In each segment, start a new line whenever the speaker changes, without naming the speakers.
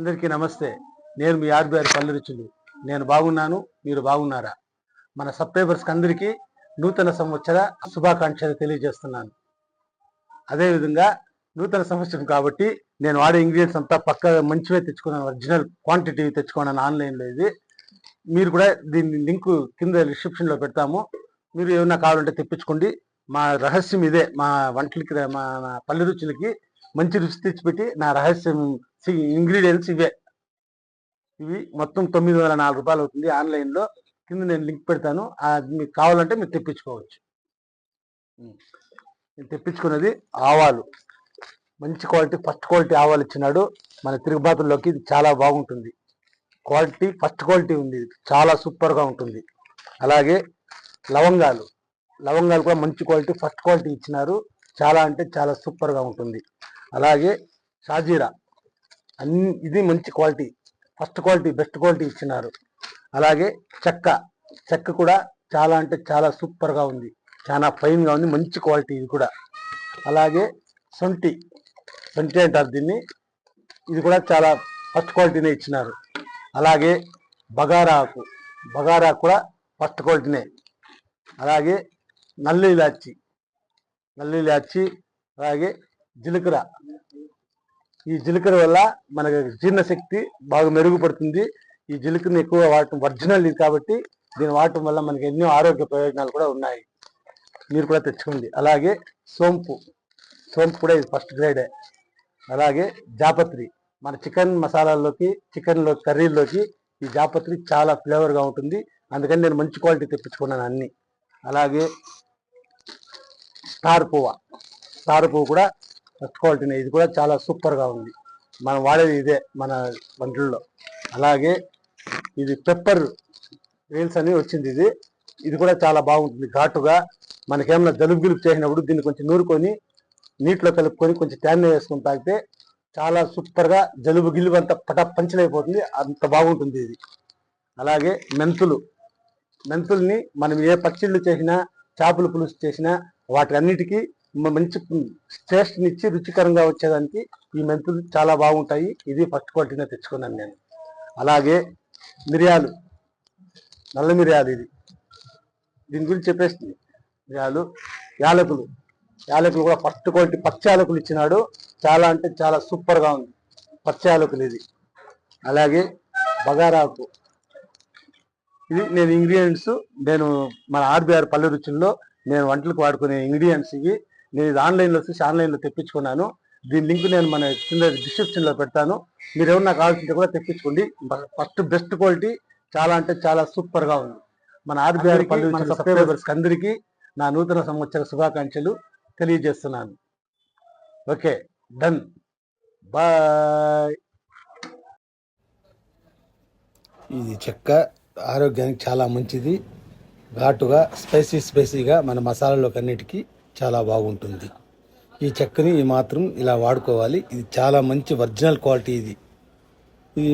అందరికీ నమస్తే. నేను మీ ఆర్బిఆర్ పల్లె రుచులు. నేను బాగున్నాను, మీరు బాగున్నారా? మన సబ్స్క్రైబర్స్కి అందరికీ నూతన సంవత్సర శుభాకాంక్షలు తెలియజేస్తున్నాను. అదేవిధంగా నూతన సంవత్సరం కాబట్టి నేను వాడే ఇంగ్రీడియంట్స్ అంతా పక్క మంచివే తెచ్చుకున్నాను, ఒరిజినల్ క్వాంటిటీ తెచ్చుకున్నాను ఆన్లైన్లో. ఇది మీరు కూడా దీన్ని లింకు కింద డిస్క్రిప్షన్లో పెడతాము. మీరు ఏమైనా కావాలంటే తెప్పించుకోండి. మా రహస్యం ఇదే. మా వంటలకి, మా పల్లె రుచులకి మంచి రుచి తెచ్చిపెట్టి నా రహస్యం ఇంగ్రీడియంట్స్ ఇవే. ఇవి మొత్తం 904 రూపాయలు అవుతుంది ఆన్లైన్లో. కింద నేను లింక్ పెడతాను, మీకు కావాలంటే మీరు తెప్పించుకోవచ్చు. నేను తెప్పించుకున్నది ఆవాలు, మంచి క్వాలిటీ, ఫస్ట్ క్వాలిటీ ఆవాలు ఇచ్చినాడు. మన తిరుగుబాతుల్లోకి ఇది చాలా బాగుంటుంది. క్వాలిటీ ఫస్ట్ క్వాలిటీ ఉంది, చాలా సూపర్గా ఉంటుంది. అలాగే లవంగాలు కూడా మంచి క్వాలిటీ, ఫస్ట్ క్వాలిటీ ఇచ్చినారు. చాలా అంటే చాలా సూపర్గా ఉంటుంది. అలాగే షాజీరా, ఇది మంచి quality, first quality, best quality ఇచ్చినారు. అలాగే చెక్క కూడా చాలా అంటే చాలా సూపర్గా ఉంది, చాలా ఫైన్గా ఉంది, మంచి క్వాలిటీ ఇది కూడా. అలాగే సొంటి అంటారు దీన్ని, ఇది కూడా చాలా ఫస్ట్ క్వాలిటీనే ఇచ్చినారు. అలాగే బగారాకు కూడా ఫస్ట్ క్వాలిటీనే. అలాగే నల్ల ఇలాచి, అలాగే జీలకర్ర. ఈ జీలకర్ర వల్ల మనకు జీర్ణశక్తి బాగా మెరుగుపడుతుంది. ఈ జీలకర్రని ఎక్కువ వాడటం, ఒరిజినల్ ఇది కాబట్టి దీన్ని వాడటం వల్ల మనకి ఎన్నో ఆరోగ్య ప్రయోజనాలు కూడా ఉన్నాయి. మీరు కూడా తెచ్చుకోండి. అలాగే సోంపు కూడా ఇది ఫస్ట్ గ్రేడే. అలాగే జాపత్రి, మన చికెన్ మసాలాల్లోకి, చికెన్లో కర్రీల్లోకి ఈ జాపత్రి చాలా ఫ్లేవర్గా ఉంటుంది. అందుకని నేను మంచి క్వాలిటీ తెప్పించుకున్నాను అన్ని. అలాగే స్టార్ పువ్వు కూడా ఫస్ట్ క్వాలిటీనే, ఇది కూడా చాలా సూపర్గా ఉంది. మనం వాడేది ఇదే మన వంటల్లో. అలాగే ఇది పెప్పర్ రీల్స్ అని వచ్చింది, ఇది కూడా చాలా బాగుంటుంది. ఘాటుగా మనకేమన్నా జలుబు చేసినప్పుడు దీన్ని కొంచెం నూరుకొని నీటిలో కలుపుకొని కొంచెం తేనె వేసుకొని తాగితే చాలా సూపర్గా జలుబు గిలుబు అంతా పంచలైపోతుంది, అంత బాగుంటుంది ఇది. అలాగే మెంతుల్ని మనం ఏ పచ్చిళ్ళు చేసినా, చేపల పులుసు చేసినా వాటి అన్నిటికీ మంచి టేస్ట్ని ఇచ్చి రుచికరంగా వచ్చేదానికి ఈ మెంతులు చాలా బాగుంటాయి. ఇది ఫస్ట్ క్వాలిటీనే తెచ్చుకున్నాను నేను. అలాగే నల్ల మిరియాలు, దీని గురించి చెప్పేసి యాలకులు కూడా ఫస్ట్ క్వాలిటీ, పచ్చి యాలకులు ఇచ్చినాడు. చాలా అంటే చాలా సూపర్గా ఉంది పచ్చి యాలకులు ఇది. అలాగే బగారాకు, ఇది నేను ఇంగ్రీడియంట్స్, నేను మన ఆర్బిఆర్ పల్లె రుచుల్లో నేను వంటలకు వాడుకునే ఇంగ్రీడియంట్స్ ఇవి. నేను ఇది ఆన్లైన్లో చూసి ఆన్లైన్లో తెప్పించుకున్నాను. దీని లింక్ నేను మన కింద డిస్క్రిప్షన్లో పెడతాను. మీరు ఏమన్నా కావాల్సింటే కూడా తెప్పించుకోండి. ఫస్ట్ బెస్ట్ క్వాలిటీ, చాలా అంటే చాలా సూపర్గా ఉంది. మన ఆర్బిఆర్ పల్లె రుచుల సబ్స్క్రైబర్స్కి అందరికీ నా నూతన సంవత్సర శుభాకాంక్షలు తెలియజేస్తున్నాను. Okay, done, bye.
ఇది చెక్క ఆరోగ్యానికి చాలా మంచిది. ఘాటుగా స్పైసీగా మన మసాలాలోకి అన్నిటికీ చాలా బాగుంటుంది. ఈ చెక్కని మాత్రం ఇలా వాడుకోవాలి. ఇది చాలా మంచి ఒరిజినల్ క్వాలిటీ ఇది. ఈ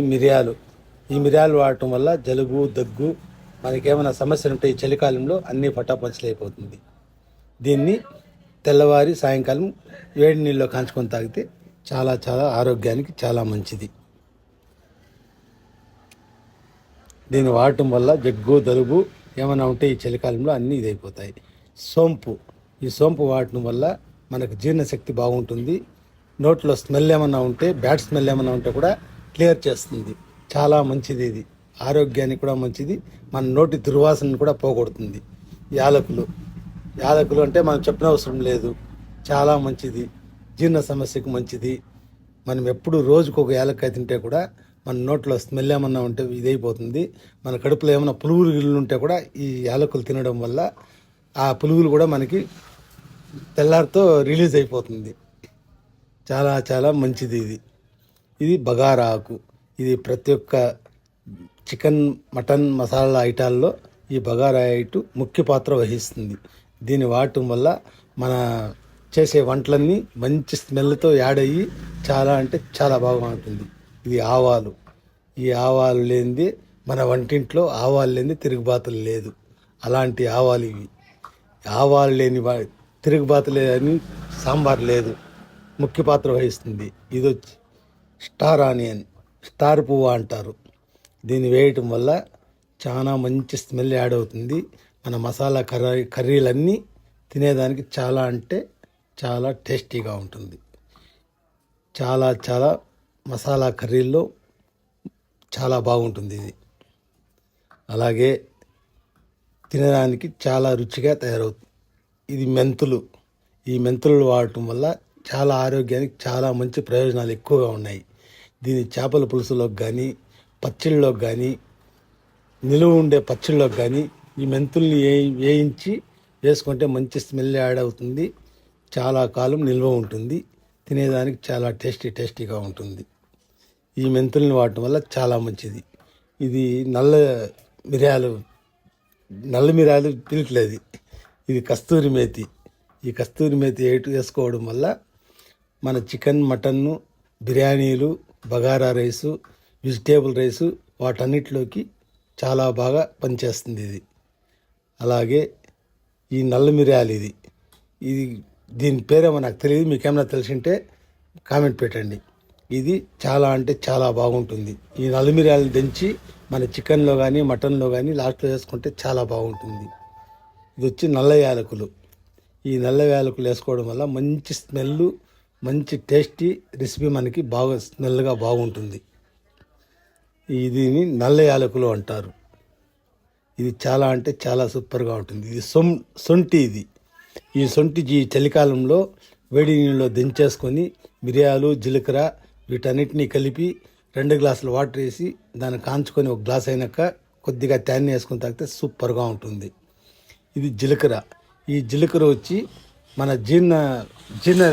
మిరియాలు వాడటం వల్ల జలుబు, దగ్గు, మనకేమైనా సమస్యలు ఉంటే ఈ చలికాలంలో అన్నీ పటాపంచలైపోతుంది. దీన్ని తెల్లవారి సాయంకాలం వేడి నీళ్ళలో కాంచుకొని తాగితే చాలా చాలా ఆరోగ్యానికి చాలా మంచిది. దీన్ని వాడటం వల్ల జగ్గు, జలుబు ఏమైనా ఉంటే ఈ చలికాలంలో అన్నీ ఇదైపోతాయి. ఈ సోంపు వాడటం వల్ల మనకు జీర్ణశక్తి బాగుంటుంది. నోట్లో స్మెల్ ఏమైనా ఉంటే, బ్యాడ్ స్మెల్ ఏమైనా ఉంటే కూడా క్లియర్ చేస్తుంది. చాలా మంచిది ఇది, ఆరోగ్యానికి కూడా మంచిది. మన నోటి దుర్వాసనను కూడా పోగొడుతుంది. యాలకులు అంటే మనం చెప్పనవసరం లేదు, చాలా మంచిది. జీర్ణ సమస్యకు మంచిది. మనం ఎప్పుడు రోజుకు ఒక యాలక్కాయ తింటే కూడా మన నోట్లో స్మెల్ ఏమన్నా ఉంటే ఇదైపోతుంది. మన కడుపులో ఏమైనా పులుగులు గిల్లు ఉంటే కూడా ఈ యాలకులు తినడం వల్ల ఆ పులుగులు కూడా మనకి తెల్లారితో రిలీజ్ అయిపోతుంది. చాలా చాలా మంచిది ఇది బగారాకు. ఇది ప్రతి ఒక్క చికెన్, మటన్ మసాలా ఐటాల్లో ఈ బగారా ఐటు ముఖ్య పాత్ర వహిస్తుంది. దీన్ని వాడటం వల్ల మన చేసే వంటలన్నీ మంచి స్మెల్తో యాడ్ అయ్యి చాలా అంటే చాలా బాగా ఉంటుంది. ఇది ఈ ఆవాలు లేనిది మన వంటింట్లో, ఆవాలు లేనిది తిరుగుబాతులు లేదు. అలాంటి ఆవాలు ఇవి. ఆవాలు లేని తిరుగుబాతు లేని సాంబార్ లేదు, ముఖ్య పాత్ర వహిస్తుంది. ఇది వచ్చి స్టార్ ఆనియన్. స్టార్ పువ్వు అంటారు. దీన్ని వేయటం వల్ల చాలా మంచి స్మెల్ యాడ్ అవుతుంది. మన మసాలా కర్రీలన్నీ తినేదానికి చాలా అంటే చాలా టేస్టీగా ఉంటుంది. చాలా చాలా మసాలా కర్రీల్లో చాలా బాగుంటుంది ఇది. అలాగే తినడానికి చాలా రుచిగా తయారవుతుంది. ఇది మెంతులు. ఈ మెంతులు వాడటం వల్ల చాలా ఆరోగ్యానికి చాలా మంచి ప్రయోజనాలు ఎక్కువగా ఉన్నాయి. దీని చేపల పులుసులోకి కానీ, పచ్చళ్ళలోకి కానీ, నిలువ ఉండే పచ్చళ్ళలోకి కానీ ఈ మెంతుల్ని వేయించి వేసుకుంటే మంచి స్మెల్ యాడ్ అవుతుంది. చాలా కాలం నిల్వ ఉంటుంది. తినేదానికి చాలా టేస్టీగా ఉంటుంది. ఈ మెంతుల్ని వాడటం వల్ల చాలా మంచిది. ఇది నల్ల మిరియాలు పిలట్లేదు. ఇది కస్తూరి మేతి. ఈ కస్తూరి మేతి వేసుకోవడం వల్ల మన చికెన్, మటన్ను, బిర్యానీలు, బగారా రైసు, వెజిటేబుల్ రైసు వాటన్నిటిలోకి చాలా బాగా పనిచేస్తుంది ఇది. అలాగే ఈ నల్ల మిరియాలు ఇది దీని పేరేమో నాకు తెలియదు. మీకేమైనా తెలిసింటే కామెంట్ పెట్టండి. ఇది చాలా అంటే చాలా బాగుంటుంది. ఈ నల్ల మిరియాలను దంచి మన చికెన్లో కానీ, మటన్లో కానీ లాస్ట్లో వేసుకుంటే చాలా బాగుంటుంది. ఇది వచ్చి నల్ల యాలకులు. ఈ నల్ల యాలకులు వేసుకోవడం వల్ల మంచి స్మెల్, మంచి టేస్టీ రెసిపీ మనకి బాగా స్మెల్గా బాగుంటుంది. దీన్ని నల్ల యాలకులు అంటారు. ఇది చాలా అంటే చాలా సూపర్గా ఉంటుంది. ఇది సొంటి. ఈ సొంటి చలికాలంలో వేడి నీళ్ళలో దించేసుకొని మిరియాలు, జీలకర్ర వీటన్నిటినీ కలిపి 2 గ్లాసులు వాటర్ వేసి దాన్ని కాంచుకొని ఒక గ్లాస్ అయినాక కొద్దిగా తేనె వేసుకొని తాగితే సూపర్గా ఉంటుంది. ఇది జీలకర్ర. ఈ జీలకర్ర వచ్చి మన జీర్ణ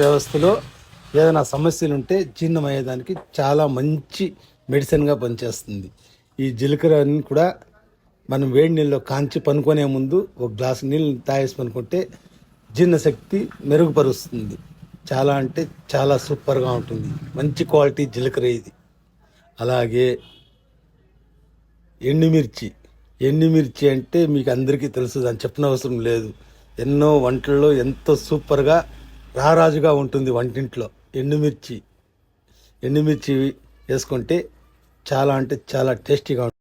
వ్యవస్థలో ఏదైనా సమస్యలు ఉంటే జీర్ణమయ్యేదానికి చాలా మంచి మెడిసిన్గా పనిచేస్తుంది. ఈ జీలకర్రని కూడా మనం వేడి నీళ్ళలో కాంచి పనుకునే ముందు ఒక గ్లాసు నీళ్ళు తాగేసి పనుకుంటే జీర్ణశక్తి మెరుగుపరుస్తుంది. చాలా అంటే చాలా సూపర్గా ఉంటుంది. మంచి క్వాలిటీ జీలకర్ర ఇది. అలాగే ఎండుమిర్చి అంటే మీకు అందరికీ తెలుసు, దాన్ని చెప్పనవసరం లేదు. ఎన్నో వంటల్లో ఎంతో సూపర్గా రారాజుగా ఉంటుంది వంటింట్లో. ఎండుమిర్చి వేసుకుంటే చాలా అంటే చాలా టేస్టీగా ఉంటుంది.